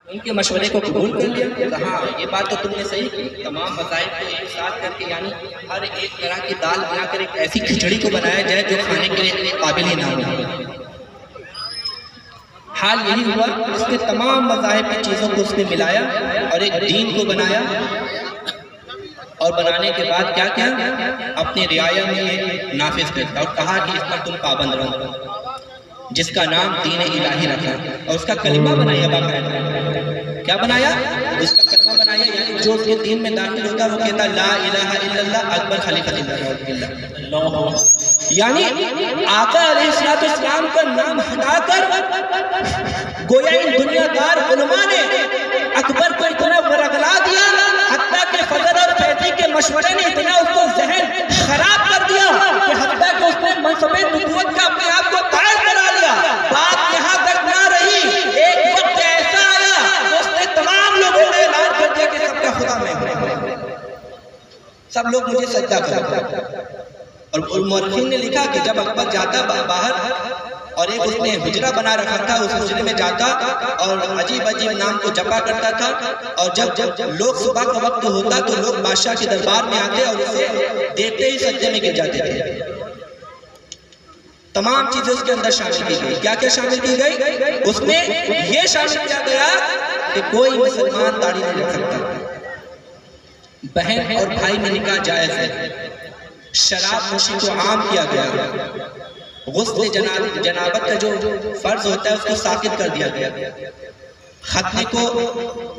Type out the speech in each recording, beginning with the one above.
ان کے مشورے کو قبول کر لیا کہ ہاں یہ بات تو تم نے صحیح کی، تمام مذاہب کو ایک ساتھ کر کے یعنی ہر ایک طرح کی دال بنا کر ایک ایسی کھچڑی کو بنایا جائے جو کھانے کے لیے قابل ہی نہ ہو۔ حال یہی ہوا، اس نے تمام مذاہب کی چیزوں کو اس نے ملایا اور ایک دین کو بنایا، اور بنانے کے بعد کیا کیا اپنی رعایا میں یہ نافذ کرتا اور کہا کہ اس پر تم پابند رہو، جس کا نام دین الہی رکھا، اور اس کا کلمہ بنایا باقاعدہ۔ کیا بنایا؟ اس کا کلمہ بنایا، یعنی جو اس کے دین میں داخل ہوتا وہ کہتا لا الہ الا اللہ اکبر خلیفۃ اللہ، یعنی آقا علیہ السلام کا نام ہٹا کر گویا ان دنیا دار علماء نے اکبر کو اتنا ورگلا دیا، حتیٰ کہ فضل اور فیضی کے مشورے نے اتنا اس کو ذہن خراب کر دیا کہ حتیٰ کہ اس نے منصب نبوت کا اپنے آپ کو قائل کرا لیا۔ بات یہاں تک نہ رہی، ایک وقت ایسا آیا کہ اس نے تمام لوگوں نے اعلان کر دیا کہ سب کا خدا میں ہوں، سب لوگ مجھے سجدہ کرو۔ اور مورخین نے لکھا کہ جب اکبر جاتا باہر اور ایک اس نے حجرہ بنا رکھا تھا، اس حجرے میں جاتا اور عجیب عجیب نام کو جپا کرتا تھا، اور جب لوگ صبح کا وقت ہوتا تو لوگ بادشاہ کے دربار میں آتے اور اسے دیکھتے ہی سجدے میں گر جاتے تھے۔ تمام چیزیں اس کے اندر شامل کی گئی۔ کیا کیا شامل کی گئی؟ اس میں یہ شامل کیا گیا کہ کوئی مسلمان داڑھی نہیں رکھ سکتا، بہن اور بھائی میں نکاح جائز ہے، شراب نوشی کو عام کیا گیا، غسل جنابت کا جو فرض ہوتا ہے اس کو ساقط کر دیا گیا، ختنے کو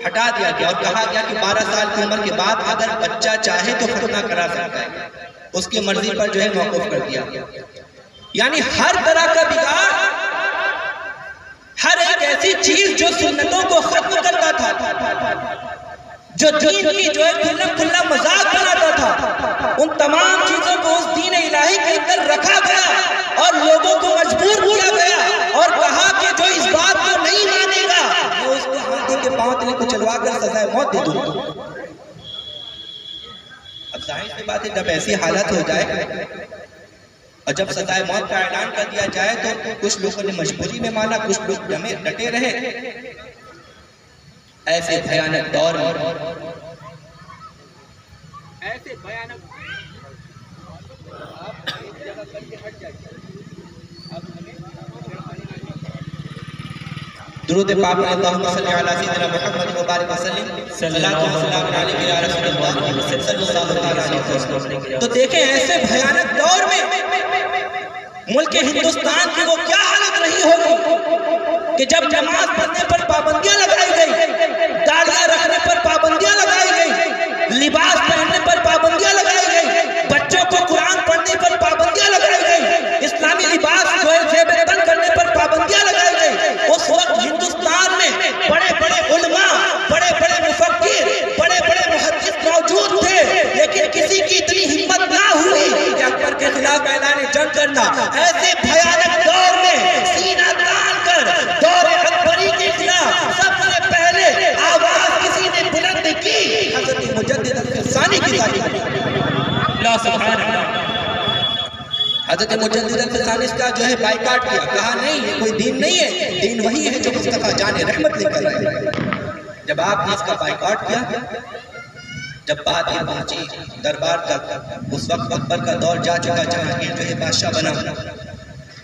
ہٹا دیا گیا، اور کہا گیا کہ 12 سال کی عمر کے بعد اگر بچہ چاہے تو ختنہ کرا سکتا ہے، اس کی مرضی پر جو ہے موقوف کر دیا گیا۔ یعنی ہر طرح کا بگاڑ، ہر ایک ایسی چیز جو سنتوں کو ختم کرتا تھا، جو دین کی جو ہے کھلا مذاق بناتا تھا، ان تمام چیزوں کو اس دین الہی کے اندر رکھا گیا اور لوگوں کو مجبور کیا گیا، اور کہا کہ جو اس بات کو نہیں مانے گا میں اس کو ہاتھی کے پاؤں تلے کو چلوا کر سزائے موت دے دوں گا۔ اب ظاہر سی بات ہے، جب ایسی حالت ہو جائے اور جب سزائے موت کا اعلان کر دیا جائے تو کچھ لوگوں نے مجبوری میں مانا، کچھ لوگ ڈٹے رہے۔ ایسے بھیانک دور میں درود پاک میں اللہم صلی علی سیدنا محمد و بارک وسلم، صلاۃ و سلام علیک یا رسول اللہ صلی اللہ علیہ وسلم۔ تو دیکھیں ایسے بھیانک دور میں ملک ہندوستان کی وہ کیا حالت رہی ہوگی کہ جب نماز پڑھنے پر پابندیاں لگائی گئی، داڑیاں رکھنے پر پابندیاں لگائی گئی، لباس پہننے پر پابندیاں لگائی گئی، بچوں کو قرآن پڑھنے پر پابندیاں لگائی گئی، اسلامی لباس جو ہے زیب تن کرنے پر پابندیاں لگائی گئی۔ اس وقت ہندوستان میں بڑے بڑے علماء، بڑے بڑے مفکر، بڑے بڑے محدث موجود تھے، لیکن کسی کی اتنی ہمت نہ ہوئی کہ اکبر کے خلاف اعلان جنگ کرنا۔ ایسے بھیانک دور میں سینہ تان کر دور اکبری کے خلاف سب سے پہلے آواز کسی نے بلند کی، حضرت مجدد الفسانی کی ذات۔ اللہ سبحانہ اللہ، حضرت مجدد الفسانی اس کا جو ہے بائیکاٹ کیا، کہا نہیں یہ کوئی دین نہیں ہے، دین وہی ہے جو مصطفیٰ جان رحمت لے کر آئے۔ جب آپ نے اس کا بائیکاٹ کیا، جب بات یہ پہنچی دربار تک، اس وقت اکبر کا دور جا چکا، جہانگیر جو ہے بادشاہ بنا۔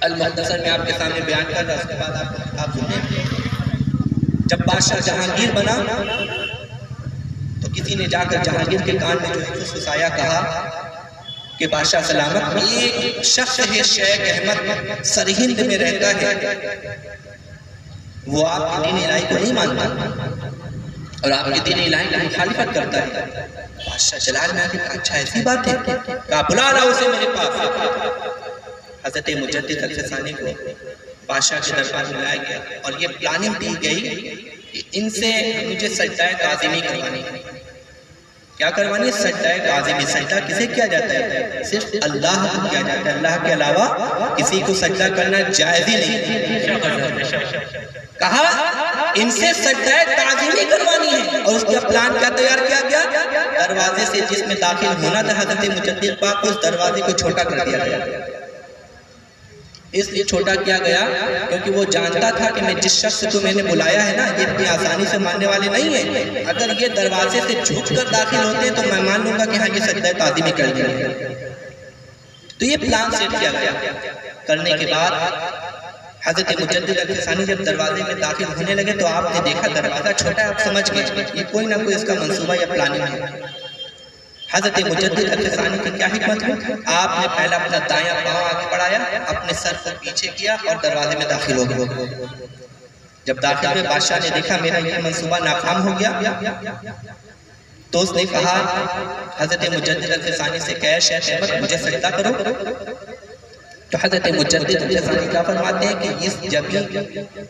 المختصر میں آپ کے سامنے بیان کر رہا، اس کے بعد آپ سنیں۔ جب بادشاہ جہانگیر بنا تو کسی نے جا کر جہانگیر کے کان میں جو ہے فسفسایا، کہا کہ بادشاہ سلامت، ایک شخص ہے شیخ احمد سرہند میں رہتا ہے، وہ آپ کے دین الہی کو نہیں مانتا اور آپ کے دین الہی کی مخالفت کرتا ہے۔ بادشاہ جلال میں آگے کہا اچھا ایسی بات ہے، کہا بلا لاؤ اسے میرے پاس۔ حضرت مجدد الفسانی کو بادشاہ کے دربار میں لایا گیا اور یہ پلاننگ دی گئی کہ ان سے مجھے سجدہ تعظیمی کروانی ہے۔ کیا کروانی ہے؟ سجدہ تعظیمی۔ سجدہ کسے کیا جاتا ہے؟ صرف اللہ کو کیا جاتا ہے، اللہ کے علاوہ کسی کو سجدہ کرنا جائز ہی نہیں۔ کہا ان سے سجدہ تعظیمی کروانی ہے، اور اس کا پلان کیا تیار کیا گیا؟ دروازے سے جس میں داخل ہونا تھا حضرت مجدد پاک، اس دروازے کو چھوٹا کر دیا گیا۔ اس لیے چھوٹا کیا گیا کیونکہ وہ جانتا تھا کہ میں جس شخص کو میں نے بلایا ہے نا یہ اتنی آسانی سے ماننے والے نہیں ہیں. اگر یہ دروازے سے جھک کر داخل ہوتے ہیں تو میں مان لوں گا کہ ہاں یہ سجدہ تعظیمی کر دیں گے. تو یہ پلان سیٹ کیا گیا. کرنے کے بعد حضرت مجدد الفسانی جب دروازے میں داخل ہونے لگے تو آپ نے دیکھا دروازہ چھوٹا ہے. آپ سمجھ گئے یہ کوئی نہ کوئی اس کا منصوبہ یا پلاننگ ہے. حضرت مجدد الفسانی کی کیا حکمت ہے؟ آپ نے پہلا اپنا دایاں پاؤں آگے بڑھایا, اپنے سر کو پیچھے کیا اور دروازے میں داخل ہو گئے. جب داخل ہوئے بادشاہ نے دیکھا میرا یہ منصوبہ ناکام ہو گیا تو اس نے کہا حضرت مجدد الفسانی سے کہ شیخ احمد مجھے سجدہ کرو. تو حضرت مجدد الفسانی کیا فرماتے ہیں کہ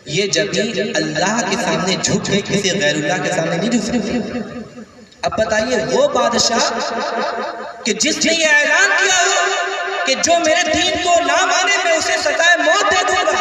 یہ جبھی اللہ کے سامنے جھک گئے, کسی غیر اللہ کے سامنے نہیں جھک گئے. اب بتائیے وہ بادشاہ کہ جس نے یہ اعلان کیا ہو کہ جو میرے دین کو نہ مانے میں اسے سزائے موت دے دوں گا,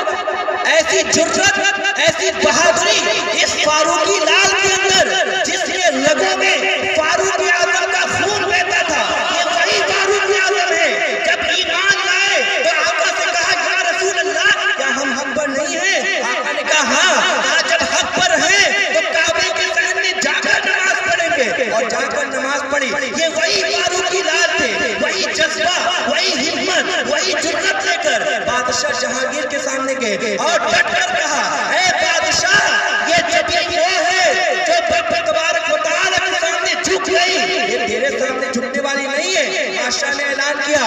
ایسی جرأت, ایسی بہادری اس فاروقی لال کے اندر جس کے رگوں میں فاروق اعظم کا خون بہتا تھا, یہ وہی فاروق اعظم ہے. جب ایمان لائے تو آقا سے کہا یا رسول اللہ کیا ہم حق پر نہیں ہیں؟ آقا نے کہا ہاں, جب حق پر ہیں تو کعبے کے سامنے جا کر نماز پڑھیں گے. اور جا کر نماز پڑھی. یہ وہی فاروقی لال تھے, وہی جذبہ, وہی ہمت, وہی جرأت لے کر بادشاہ جہانگیر کے سامنے گئے اور ڈٹ کر کہا اے بادشاہ یہ جبھی وہ ہے جو رب تبارک و تعالی کے سامنے جھک گئی, یہ تیرے سامنے جھکنے والی نہیں ہے. بادشاہ نے اعلان کیا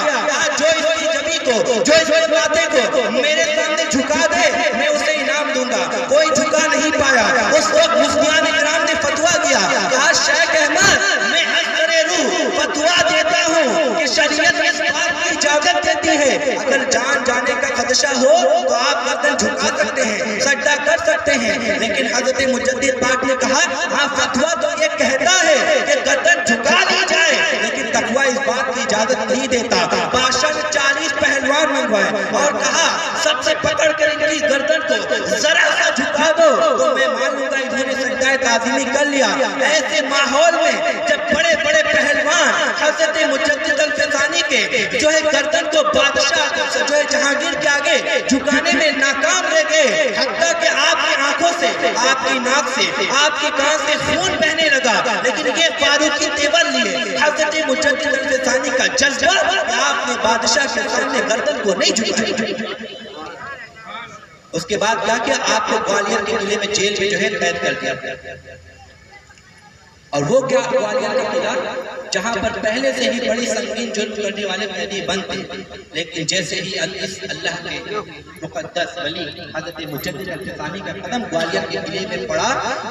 جو اس جبھی کو, جو اس باتیں کو میرے سامنے جھکا دے میں اسے انعام دوں گا. کوئی جھکا نہیں پایا. اس وقت مفتیان اکرام نے فتویٰ کیا, کہا شیخ احمد میں حضر روح فتویٰ دیتا ہوں کہ شریعت اس بات کی اجازت دیتی ہے اگر جان جانے کا خدشہ ہو تو آپ گردن جھکا سکتے ہیں, سجدہ کر سکتے ہیں. لیکن حضرت مجدد پاک نے کہا ہاں فتویٰ تو یہ کہتا ہے کہ گردن جھکا لی جائے لیکن تقویٰ اس بات کی اجازت نہیں دیتا. بادشاہ نے 40 پہلوان منگوائے اور کہا سب سے پکڑ کر ان کی گردن کو ذرا سا جھکا دو تو میں مانوں گا انہوں نے سجدہ تعظیمی کر لیا. ایسے ماحول میں جب بڑے بڑے پہلوان حضرت مجدد الفسانی کے جو ہے گردن کو بادشاہ جو ہے جہانگیر کے آگے جھکانے میں ناکام رہ گئے, حتیٰ کہ آپ کی آنکھوں سے, آپ کی ناک سے, آپ کی کان سے خون بہنے لگا, لیکن یہ فاروقی تیور لیے حضرت مجدد الفسانی کا جذبہ آپ نے بادشاہ کے سامنے گردن کو نہیں جھکائی. اس کے بعد کیا کیا, آپ کو گوالیار کے قلعے میں جیل میں جو ہے قید کر دیا. اور وہ کیا گوالیار کا قلعہ جہاں پر پہلے سے ہی بڑی سنگین جرم کرنے والے قیدی بند تھے, لیکن جیسے ہی اللہ کے مقدس ولی حضرت مجدد الفسانی کا قدم گوالیار کے قلعے میں پڑا,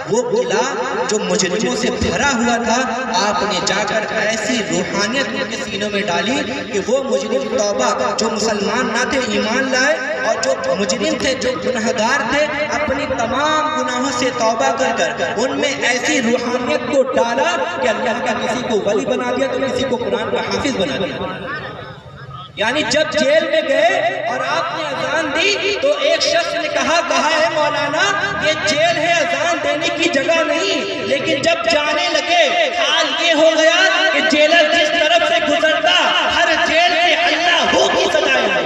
وہ قلعہ جو مجرموں سے بھرا ہوا تھا آپ نے جا کر ایسی روحانیت ان کے سینوں میں ڈالی کہ وہ مجرم توبہ, جو مسلمان نہ تھے ایمان لائے, اور جو مجرم تھے, جو گناہگار تھے, اپنی تمام گناہوں سے توبہ کر کر ان میں ایسی روحانیت کو ڈالا کہ اللہ کا کسی کو ولی بنا دیا تو کسی کو قرآن کا حافظ بنا دیا. یعنی جب جیل میں گئے اور آپ نے اذان دی تو ایک شخص نے کہا ہے مولانا یہ جیل ہے, اذان دینے کی جگہ نہیں. لیکن جب جانے لگے حال یہ ہو گیا کہ جیلر جس طرف سے گزرتا ہر جیل سے اللہ ہو کی سجائے.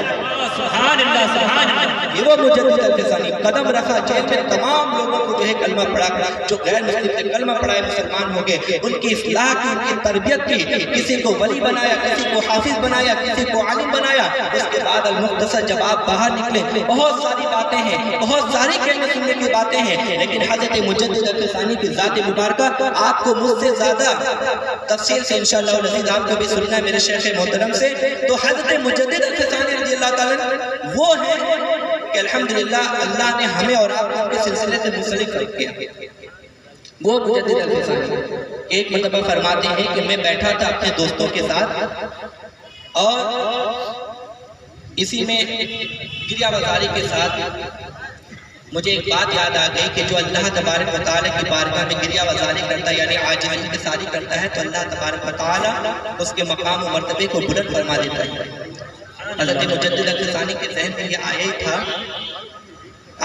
سبحان اللہ, سبحان اللہ. یہ وہ مجدد الفسانی قدم رکھا جیل میں, تمام لوگوں کو جو ہے کلمہ پڑھا, جو غیر مسلم تھے کلمہ پڑھائے, مسلمان ہو گئے. ان کی اصلاح کی, ان کی تربیت کی, کسی کو ولی بنایا, کسی کو حافظ بنایا, کسی کو عالم بنایا. اس کے بعد المختصر جب آپ باہر نکلے بہت ساری باتیں ہیں, بہت ساری کلمہ سننے کی باتیں ہیں, لیکن حضرت مجدد الفسانی کی ذات مبارکہ آپ کو مجھ سے زیادہ تفصیل سے انشاءاللہ العزیز آپ کو بھی سننا ہے میرے شیخ محترم سے. تو حضرت مجدد الفسانی رضی اللہ تعالیٰ وہ ہیں کہ الحمدللہ اللہ نے ہمیں اور آپ کو کے سلسلے سے منسلک کر کیا. وہ مجدد الفسانی ایک مرتبہ فرماتے ہیں کہ میں بیٹھا تھا اپنے دوستوں کے ساتھ اور اسی میں گریہ وزاری کے ساتھ مجھے ایک بات یاد آ گئی کہ جو اللہ تبارک و تعالیٰ کی بارگاہ میں گریہ وزاری کرتا ہے یعنی عاجزی انکساری کرتا ہے تو اللہ تبارک و تعالیٰ اس کے مقام و مرتبے کو بلند فرما دیتا ہے. حضرت مجدد الفسانی کے ذہن میں یہ آیا ہی تھا.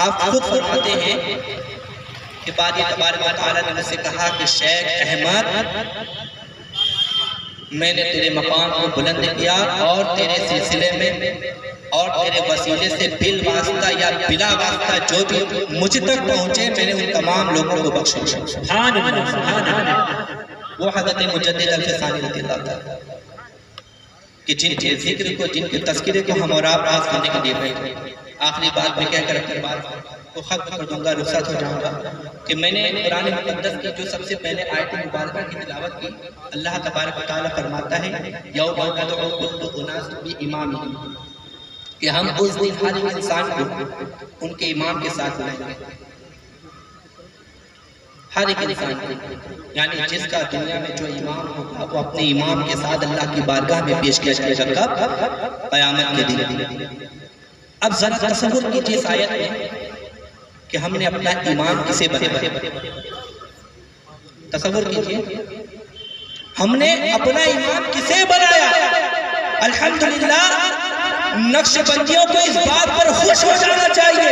آپ خود فرماتے ہیں کہ باری تبارک و تعالیٰ نے مجھ سے کہا کہ شیخ احمد میں نے تیرے مقام کو بلند کیا اور تیرے سلسلے میں اور تیرے وسیلے سے بل واسطہ یا بلا واسطہ جو بھی مجھ تک پہنچے میں نے ان تمام لوگوں کو بخشا. سبحان اللہ سبحان اللہ. وہ حضرت مجدد الفسانی رضی اللہ تعالیٰ کہ جن کے ذکر کو، جن کے تذکرے کو ہم اور آپ آج کرنے کے لیے بیٹھے. آخری بات میں کہہ کر اپنی بات کو ختم کر دوں گا، رخصت ہو جاؤں گا کہ میں نے قرآن مقدس کی جو سب سے پہلے آیت مبارکہ کی تلاوت کی. اللہ تبارک و تعالیٰ فرماتا ہے یوم ندعو کل اناس بامامہم، کہ ہم اس دن ہر انسان کو ان کے امام کے ساتھ بلائیں گے. ہر ایک انسان کو، یعنی جس کا دنیا میں جو امام ہوگا وہ اپنے امام کے ساتھ اللہ کی بارگاہ میں پیش کیا جائے گا. کب؟ قیامت کے دن. اب ذرا تصور کیجیے اس آیت میں کہ ہم نے اپنا امام کسے بنایا. تصور کیجیے ہم نے اپنا امام کسے بنایا. الحمدللہ نقش بندیوں کو اس بات پر خوش ہو جانا چاہیے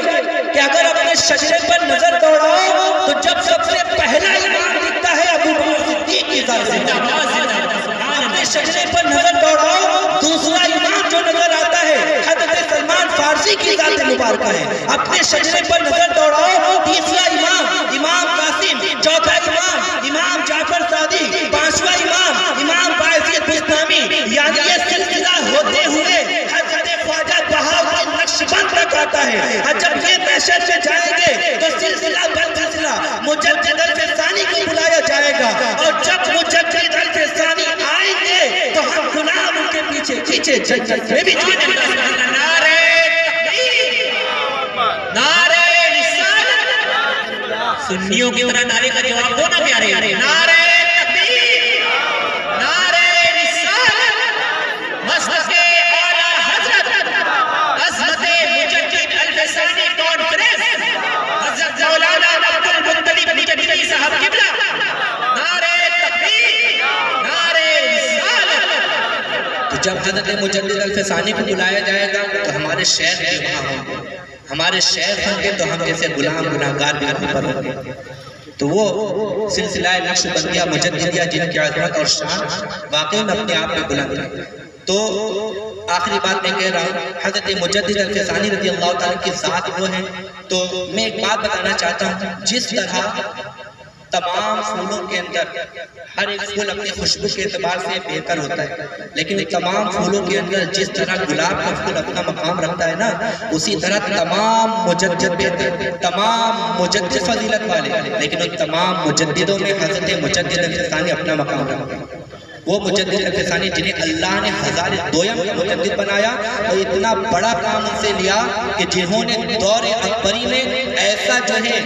کہ اگر اپنے شجرے پر نظر دوڑاؤ تو جب سب سے پہلا امام دکھتا ہے ابو بکر صدیق کی ذات سے. اپنے شجرے پر نظر دوڑاؤ دوسرا امام جو نظر آتا ہے حضرت سلمان فارسی کی ذات مبارکہ ہے. اپنے شجرے پر نظر دوڑاؤ تیسرا امام امام قاسم، چوتھا امام امام جعفر صادق، پانچواں امام امام باعثیت بستامی. یعنی یہ سلسلہ ہوتے ہوئے نقشبند تک آتا ہے. اور جب یہ دہشت سے جائیں گے تو سلسلہ بر سلسلہ مجدد الفسانی کو بلایا جائے گا. اور جب مجدد الفسانی آئیں گے تو ہم غلام ان کے پیچھے پیچھے جنت میں بھی جانے گا. نعرہ تکبیر، نعرہ رسالت. سنیوں کی طرح نعرے کا جواب دو نا پیارے. نعرہ تکبیر، نعرہ رسالت، مسلک اعلیٰ حضرت عظمت مجدد الفسانی کانفرنس حضرت مولانا عبد المطلب نجفی صاحب قبلہ. نعرہ تکبیر، نعرہ رسالت. تو جب حضرت مجدد الفسانی کو بلایا جائے گا تو ہمارے شیخ بھی وہاں ہوں گے. ہمارے شیخ ہوں گے تو ہم جیسے غلام گناہگار بھی وہاں پر ہوں گے. تو وہ سلسلہ نقش بندیہ مجددیہ جن کی عظمت اور شان واقعی میں اپنے آپ میں بلند ہے. تو آخری بات میں کہہ رہا ہوں حضرت مجدد الفسانی رضی اللہ تعالیٰ کی ذات وہ ہے. تو میں ایک بات بتانا چاہتا ہوں، جس طرح تمام پھولوں کے اندر ہر ایک پھول اپنی خوشبو کے اعتبار سے بہتر ہوتا ہے، لیکن تمام پھولوں کے اندر جس طرح گلاب کا پھول اپنا مقام رکھتا ہے نا، اسی طرح تمام مجدد بہتر، تمام مجدد فضیلت والے، لیکن ان تمام مجددوں میں حضرت مجدد الفسانی اپنا مقام رکھتا ہے. وہ مجدد الفسانی جنہیں اللہ نے ہزار دویم کا مجدد بنایا اور اتنا بڑا کام ان سے لیا کہ جنہوں نے دور اکبری میں ایسا جو ہے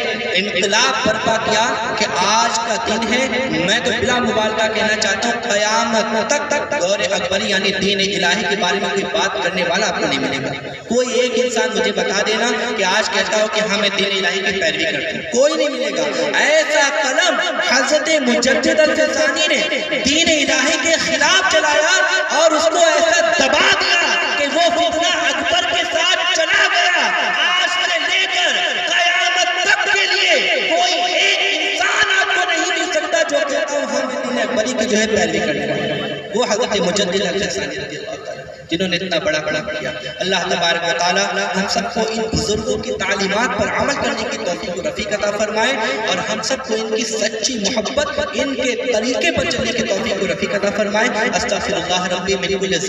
انقلاب برپا کیا کہ آج کا دن ہے، میں تو بلا مبالغہ کہنا چاہتا ہوں قیامت تک دور اکبری یعنی دین الہی کے بارے میں کوئی بات کرنے والا آپ کو نہیں ملے گا. کوئی ایک انسان مجھے بتا دینا کہ آج کہتا ہو کہ ہمیں دین الہی کی پیروی کرتے ہیں، کوئی نہیں ملے گا. ایسا قلم حضرت مجدد الفسانی نے دین الہی کے خلاف چلایا اور اس کو ایسا دبا دیا کہ وہ فتنہ اکبر کے ساتھ چلا گیا. آج سے لے کر قیامت تک کے لیے کوئی ایک انسان آپ کو نہیں مل سکتا جو کہتا ہوں ہم دین اکبری کی جو ہے پیروی کرنے والے. وہ حضرت مجدد الفسانی رضی اللہ تعالیٰ جنہوں نے اتنا بڑا کیا. اللہ تبارک و تعالیٰ ہم سب کو ان بزرگوں کی تعلیمات پر عمل کرنے کی توفیق و رفیق عطا فرمائے اور ہم سب کو ان کی سچی محبت، ان کے طریقے پر چلنے کی توفیق و رفیق عطا فرمائے. استغفر اللہ ربی من کل ذنب